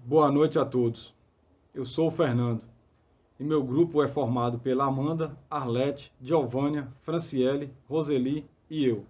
Boa noite a todos. Eu sou o Fernando e meu grupo é formado pela Amanda, Arlete, Giovânia, Franciele, Roseli e eu.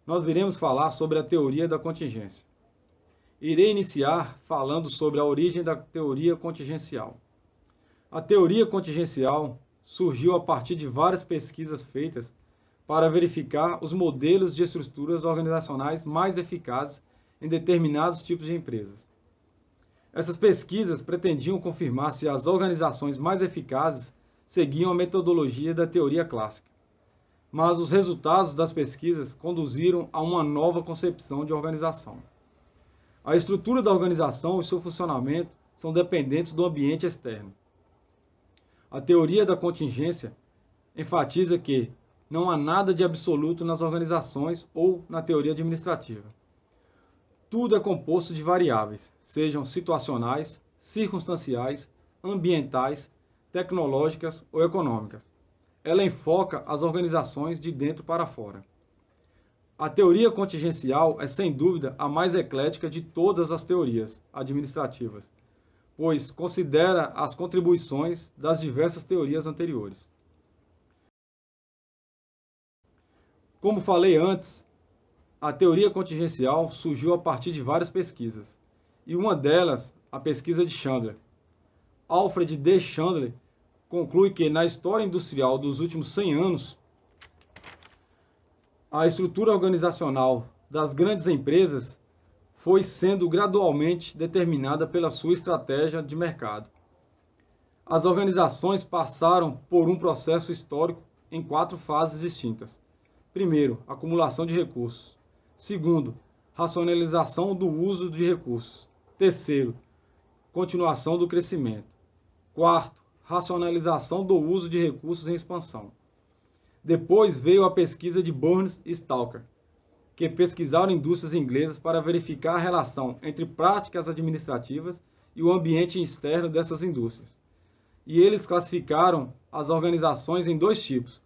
Nós iremos falar sobre a teoria da contingência. Irei iniciar falando sobre a origem da teoria contingencial. A teoria contingencial surgiu a partir de várias pesquisas feitas para verificar os modelos de estruturas organizacionais mais eficazes em determinados tipos de empresas. Essas pesquisas pretendiam confirmar se as organizações mais eficazes seguiam a metodologia da teoria clássica. Mas os resultados das pesquisas conduziram a uma nova concepção de organização. A estrutura da organização e seu funcionamento são dependentes do ambiente externo. A teoria da contingência enfatiza que não há nada de absoluto nas organizações ou na teoria administrativa. Tudo é composto de variáveis, sejam situacionais, circunstanciais, ambientais, tecnológicas ou econômicas. Ela enfoca as organizações de dentro para fora. A teoria contingencial é, sem dúvida, a mais eclética de todas as teorias administrativas, pois considera as contribuições das diversas teorias anteriores. Como falei antes, a teoria contingencial surgiu a partir de várias pesquisas, e uma delas, a pesquisa de Chandler. Alfred D. Chandler conclui que, na história industrial dos últimos 100 anos, a estrutura organizacional das grandes empresas foi sendo gradualmente determinada pela sua estratégia de mercado. As organizações passaram por um processo histórico em 4 fases distintas. Primeiro, acumulação de recursos. Segundo, racionalização do uso de recursos. Terceiro, continuação do crescimento. Quarto, racionalização do uso de recursos em expansão. Depois veio a pesquisa de Burns e Stalker, que pesquisaram indústrias inglesas para verificar a relação entre práticas administrativas e o ambiente externo dessas indústrias. E eles classificaram as organizações em 2 tipos,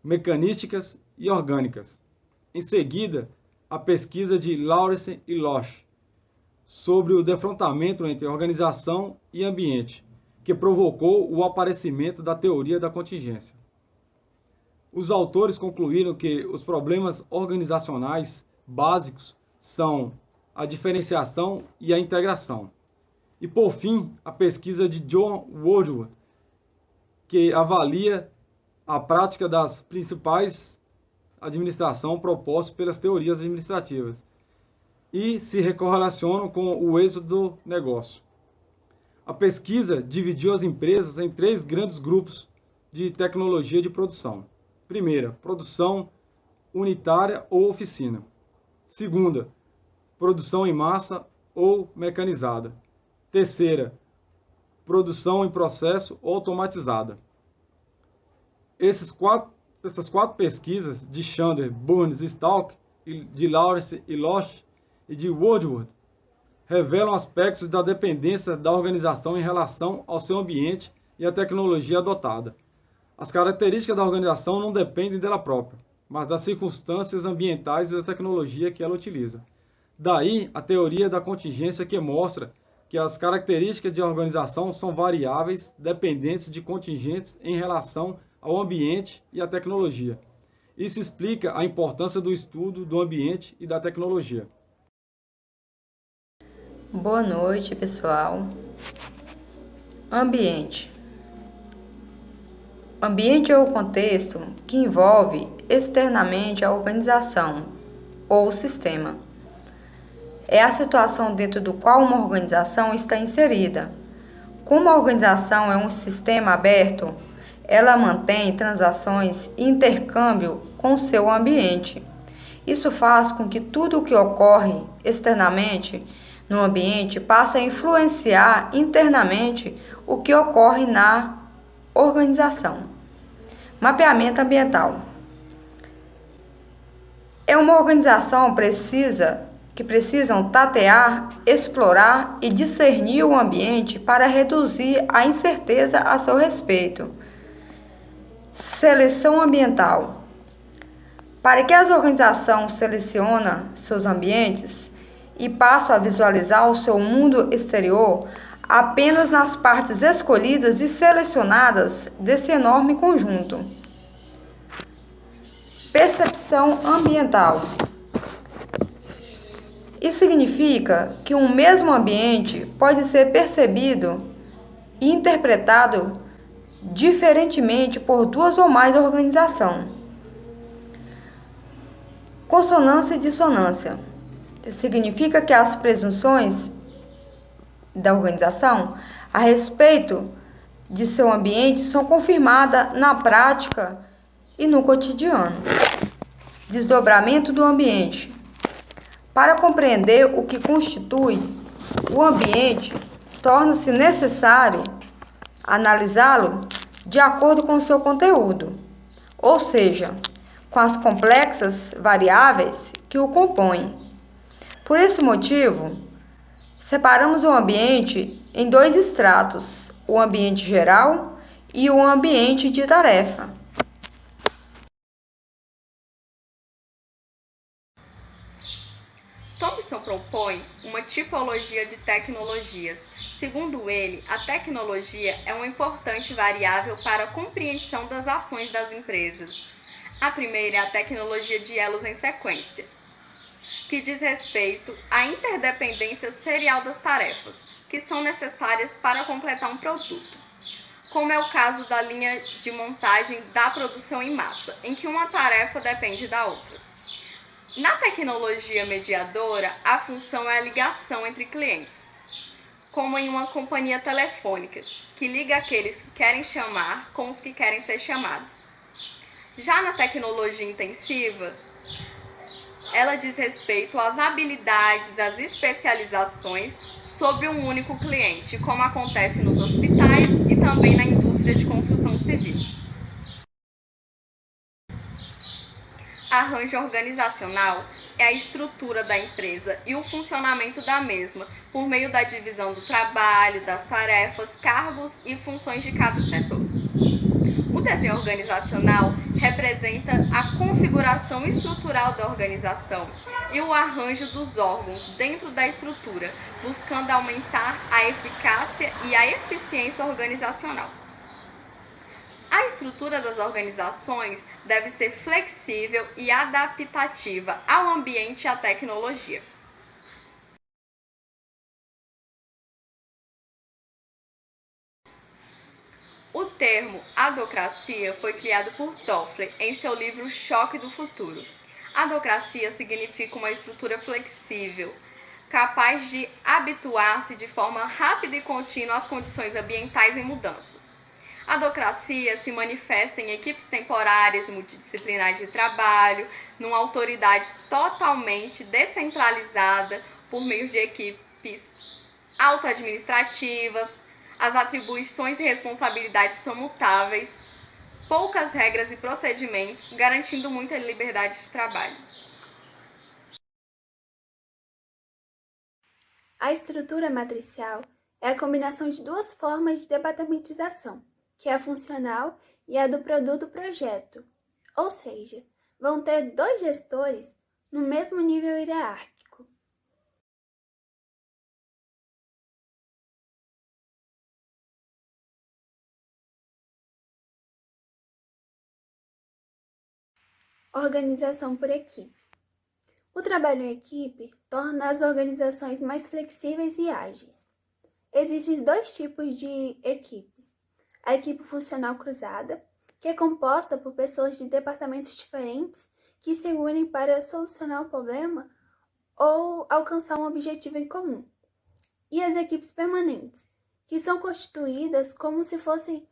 mecanísticas e orgânicas. Em seguida, a pesquisa de Lawrence e Losch sobre o defrontamento entre organização e ambiente, que provocou o aparecimento da teoria da contingência. Os autores concluíram que os problemas organizacionais básicos são a diferenciação e a integração. E, por fim, a pesquisa de John Woodward, que avalia a prática das principais administração propostas pelas teorias administrativas e se recorrelacionam com o êxito do negócio. A pesquisa dividiu as empresas em 3 grandes grupos de tecnologia de produção. Primeira, produção unitária ou oficina. Segunda, produção em massa ou mecanizada. Terceira, produção em processo ou automatizada. Essas quatro pesquisas de Chandler, Burns e Stalker, de Lawrence e Losch e de Woodward, revelam aspectos da dependência da organização em relação ao seu ambiente e à tecnologia adotada. As características da organização não dependem dela própria, mas das circunstâncias ambientais e da tecnologia que ela utiliza. Daí a teoria da contingência, que mostra que as características de organização são variáveis dependentes de contingentes em relação ao ambiente e à tecnologia. Isso explica a importância do estudo do ambiente e da tecnologia. Boa noite, pessoal. Ambiente. Ambiente é o contexto que envolve externamente a organização ou sistema. É a situação dentro do qual uma organização está inserida. Como a organização é um sistema aberto, ela mantém transações e intercâmbio com o seu ambiente. Isso faz com que tudo o que ocorre externamente no ambiente passe a influenciar internamente o que ocorre na organização. Mapeamento ambiental. É uma organização que precisam tatear, explorar e discernir o ambiente para reduzir a incerteza a seu respeito. Seleção ambiental. Para que as organizações selecionem seus ambientes, e passam a visualizar o seu mundo exterior apenas nas partes escolhidas e selecionadas desse enorme conjunto. Percepção ambiental. Isso significa que um mesmo ambiente pode ser percebido e interpretado diferentemente por duas ou mais organizações. Consonância e dissonância. Significa que as presunções da organização a respeito de seu ambiente são confirmadas na prática e no cotidiano. Desdobramento do ambiente. Para compreender o que constitui o ambiente, torna-se necessário analisá-lo de acordo com seu conteúdo, ou seja, com as complexas variáveis que o compõem. Por esse motivo, separamos o ambiente em dois estratos, o ambiente geral e o ambiente de tarefa. Thompson propõe uma tipologia de tecnologias. Segundo ele, a tecnologia é uma importante variável para a compreensão das ações das empresas. A primeira é a tecnologia de elos em sequência, que diz respeito à interdependência serial das tarefas, que são necessárias para completar um produto, como é o caso da linha de montagem da produção em massa, em que uma tarefa depende da outra. Na tecnologia mediadora, a função é a ligação entre clientes, como em uma companhia telefônica, que liga aqueles que querem chamar com os que querem ser chamados. Já na tecnologia intensiva, ela diz respeito às habilidades, às especializações sobre um único cliente, como acontece nos hospitais e também na indústria de construção civil. Arranjo organizacional é a estrutura da empresa e o funcionamento da mesma, por meio da divisão do trabalho, das tarefas, cargos e funções de cada setor. O desenho organizacional representa a configuração estrutural da organização e o arranjo dos órgãos dentro da estrutura, buscando aumentar a eficácia e a eficiência organizacional. A estrutura das organizações deve ser flexível e adaptativa ao ambiente e à tecnologia. O termo adocracia foi criado por Toffler em seu livro Choque do Futuro. Adocracia significa uma estrutura flexível, capaz de habituar-se de forma rápida e contínua às condições ambientais em mudanças. A adocracia se manifesta em equipes temporárias e multidisciplinares de trabalho, numa autoridade totalmente descentralizada por meio de equipes autoadministrativas. As atribuições e responsabilidades são mutáveis, poucas regras e procedimentos, garantindo muita liberdade de trabalho. A estrutura matricial é a combinação de duas formas de departamentização, que é a funcional e a do produto-projeto, ou seja, vão ter dois gestores no mesmo nível hierárquico. Organização por equipe. O trabalho em equipe torna as organizações mais flexíveis e ágeis. Existem dois tipos de equipes. A equipe funcional cruzada, que é composta por pessoas de departamentos diferentes que se unem para solucionar um problema ou alcançar um objetivo em comum. E as equipes permanentes, que são constituídas como se fossem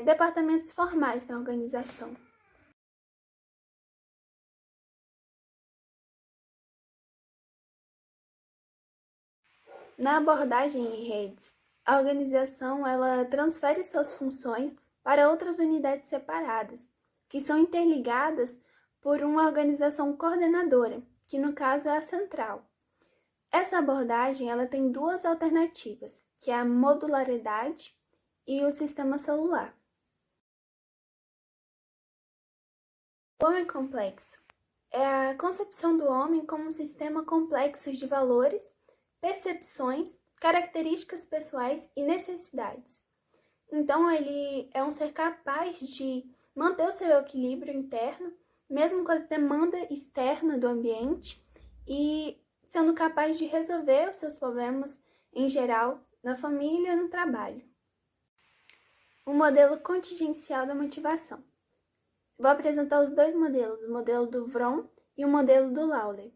departamentos formais na organização. Na abordagem em redes, a organização ela transfere suas funções para outras unidades separadas, que são interligadas por uma organização coordenadora, que no caso é a central. Essa abordagem ela tem duas alternativas, que é a modularidade e o sistema celular. O homem complexo é a concepção do homem como um sistema complexo de valores, percepções, características pessoais e necessidades. Então, ele é um ser capaz de manter o seu equilíbrio interno, mesmo com a demanda externa do ambiente, e sendo capaz de resolver os seus problemas em geral, na família e no trabalho. O modelo contingencial da motivação. Vou apresentar os dois modelos, o modelo do Vroom e o modelo do Lawler.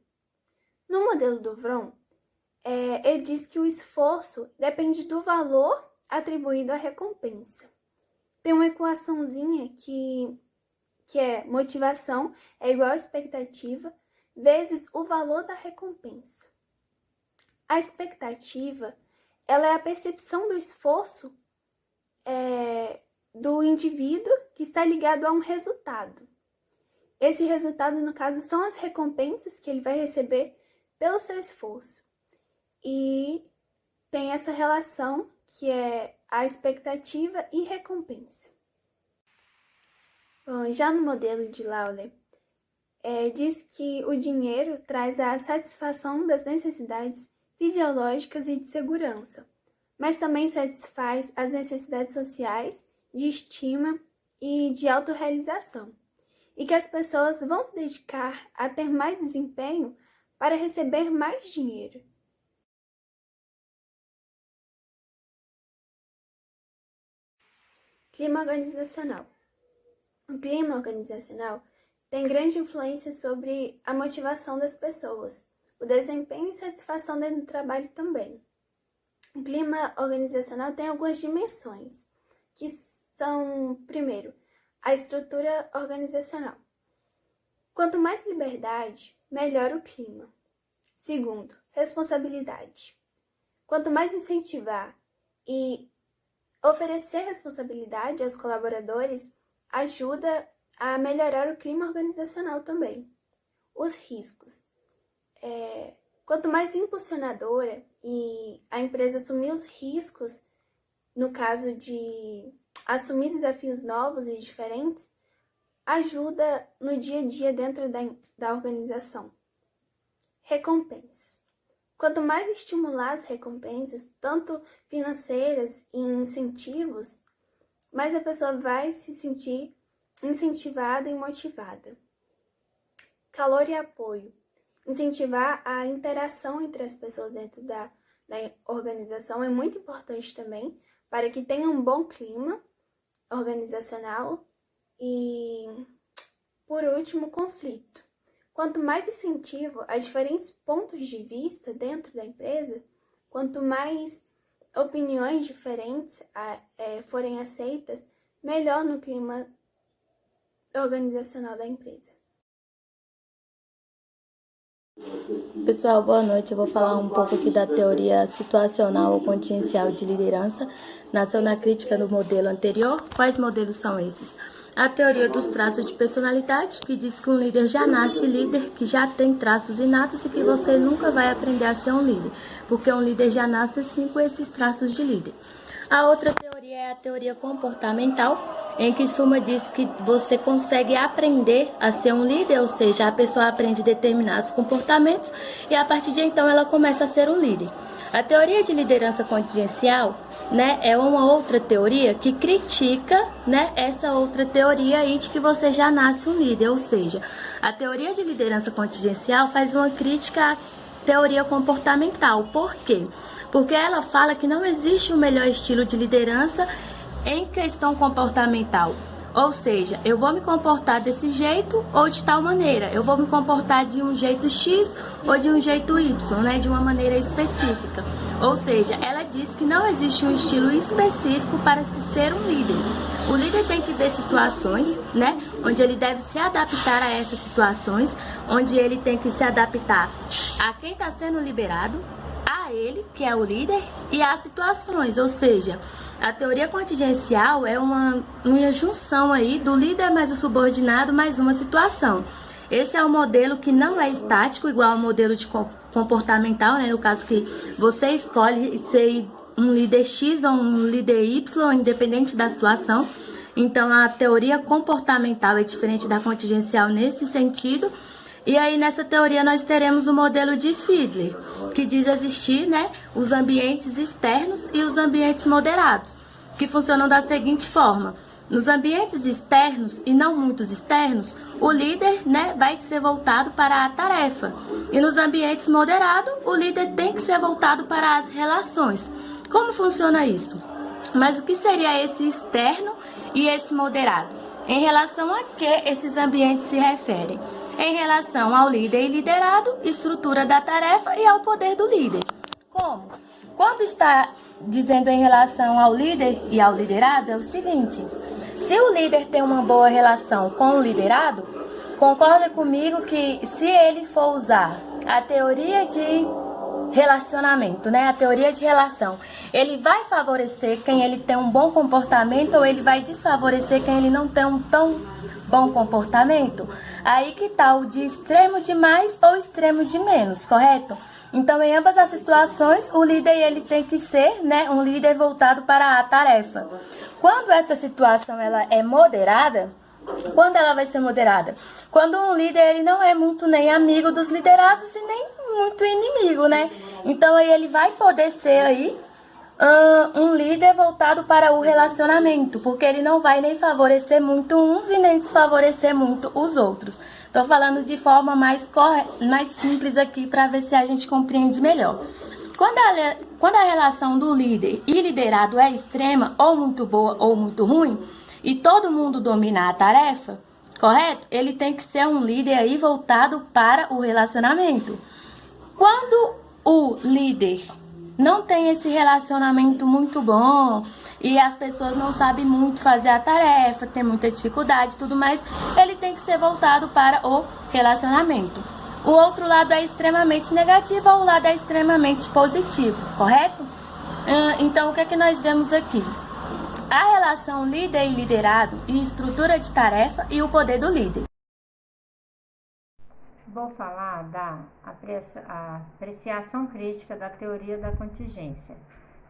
No modelo do Vroom, ele diz que o esforço depende do valor atribuído à recompensa. Tem uma equaçãozinha que é motivação é igual a expectativa vezes o valor da recompensa. A expectativa, ela é a percepção do esforço do indivíduo que está ligado a um resultado. Esse resultado, no caso, são as recompensas que ele vai receber pelo seu esforço. E tem essa relação que é a expectativa e recompensa. Bom, já no modelo de Lawler, diz que o dinheiro traz a satisfação das necessidades fisiológicas e de segurança, mas também satisfaz as necessidades sociais, de estima e de autorrealização, e que as pessoas vão se dedicar a ter mais desempenho para receber mais dinheiro. Clima organizacional. O clima organizacional tem grande influência sobre a motivação das pessoas, o desempenho e satisfação dentro do trabalho também. O clima organizacional tem algumas dimensões, que são, primeiro, a estrutura organizacional. Quanto mais liberdade, melhor o clima. Segundo, responsabilidade. Quanto mais incentivar e oferecer responsabilidade aos colaboradores, ajuda a melhorar o clima organizacional também. Os riscos. Quanto mais impulsionadora e a empresa assumir os riscos, no caso de assumir desafios novos e diferentes, ajuda no dia a dia dentro da organização. Recompensas. Quanto mais estimular as recompensas, tanto financeiras e incentivos, mais a pessoa vai se sentir incentivada e motivada. Calor e apoio. Incentivar a interação entre as pessoas dentro da organização é muito importante também para que tenha um bom clima organizacional. E, por último, conflito. Quanto mais incentivo a diferentes pontos de vista dentro da empresa, quanto mais opiniões diferentes forem aceitas, melhor no clima organizacional da empresa. Pessoal, boa noite. Eu vou falar um pouco aqui da teoria situacional ou contingencial de liderança. Nasceu na crítica do modelo anterior. Quais modelos são esses? A teoria dos traços de personalidade, que diz que um líder já nasce líder, que já tem traços inatos e que você nunca vai aprender a ser um líder, porque um líder já nasce assim com esses traços de líder. A outra teoria é a teoria comportamental, em que Suma diz que você consegue aprender a ser um líder, ou seja, a pessoa aprende determinados comportamentos e a partir de então ela começa a ser um líder. A teoria de liderança contingencial, é uma outra teoria que critica, essa outra teoria aí de que você já nasce um líder, ou seja, a teoria de liderança contingencial faz uma crítica à teoria comportamental. Por quê? Porque ela fala que não existe o melhor estilo de liderança em questão comportamental. Ou seja, eu vou me comportar desse jeito ou de tal maneira. Eu vou me comportar de um jeito X ou de um jeito Y, de uma maneira específica. Ou seja, ela diz que não existe um estilo específico para se ser um líder. O líder tem que ver situações, onde ele deve se adaptar a essas situações, onde ele tem que se adaptar a quem está sendo liderado, a ele, que é o líder, e às situações. Ou seja, a teoria contingencial é uma junção aí do líder mais o subordinado mais uma situação. Esse é um modelo que não é estático, igual ao modelo de comportamental, no caso que você escolhe ser um líder X ou um líder Y, independente da situação. Então, a teoria comportamental é diferente da contingencial nesse sentido. E aí, nessa teoria, nós teremos o modelo de Fiedler, que diz existir, né, os ambientes externos e os ambientes moderados, que funcionam da seguinte forma. Nos ambientes externos, e não muitos externos, o líder, né, vai ser voltado para a tarefa. E nos ambientes moderados, o líder tem que ser voltado para as relações. Como funciona isso? Mas o que seria esse externo e esse moderado? Em relação a que esses ambientes se referem? Em relação ao líder e liderado, estrutura da tarefa e ao poder do líder. Como? Quando está dizendo em relação ao líder e ao liderado, é o seguinte: se o líder tem uma boa relação com o liderado, concorda comigo que se ele for usar a teoria de relacionamento, né, a teoria de relação, ele vai favorecer quem ele tem um bom comportamento ou ele vai desfavorecer quem ele não tem um tão bom comportamento? Aí que tá o de extremo de mais ou extremo de menos, correto? Então, em ambas as situações, o líder ele tem que ser, né, um líder voltado para a tarefa. Quando essa situação ela é moderada, quando ela vai ser moderada? Quando um líder ele não é muito nem amigo dos liderados e nem muito inimigo, né? Então, aí ele vai poder ser aí um líder voltado para o relacionamento, porque ele não vai nem favorecer muito uns e nem desfavorecer muito os outros. Estou falando de forma mais simples aqui para ver se a gente compreende melhor. Quando a relação do líder e liderado é extrema, ou muito boa ou muito ruim, e todo mundo domina a tarefa, correto? Ele tem que ser um líder aí voltado para o relacionamento. Quando o líder não tem esse relacionamento muito bom e as pessoas não sabem muito fazer a tarefa, tem muita dificuldade e tudo mais, ele tem que ser voltado para o relacionamento. O outro lado é extremamente negativo ou o lado é extremamente positivo, correto? Então, o que é que nós vemos aqui? A relação líder e liderado e estrutura de tarefa e o poder do líder. Vou falar da apreciação crítica da teoria da contingência,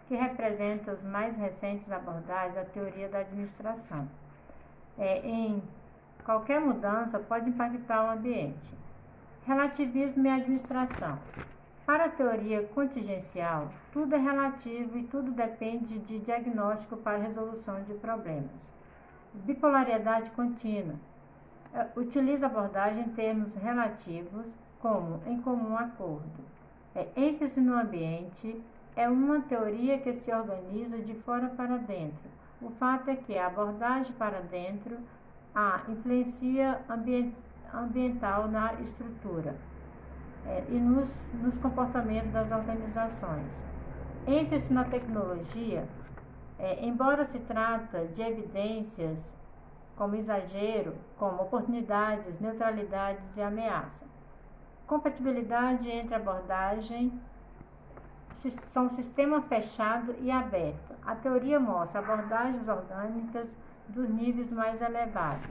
que representa as mais recentes abordagens da teoria da administração. Em qualquer mudança pode impactar o ambiente. Relativismo e administração. Para a teoria contingencial, tudo é relativo e tudo depende de diagnóstico para resolução de problemas. Bipolariedade contínua. Utiliza abordagem em termos relativos, como em comum acordo. ênfase no ambiente é uma teoria que se organiza de fora para dentro. O fato é que a abordagem para dentro há influência ambiental na estrutura e nos comportamentos das organizações. ênfase na tecnologia, embora se trata de evidências como exagero, como oportunidades, neutralidades e ameaça. Compatibilidade entre abordagem são um sistema fechado e aberto. A teoria mostra abordagens orgânicas dos níveis mais elevados.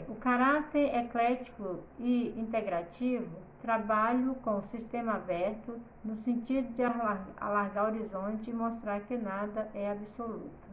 O caráter eclético e integrativo, trabalho com o sistema aberto no sentido de alargar o horizonte e mostrar que nada é absoluto.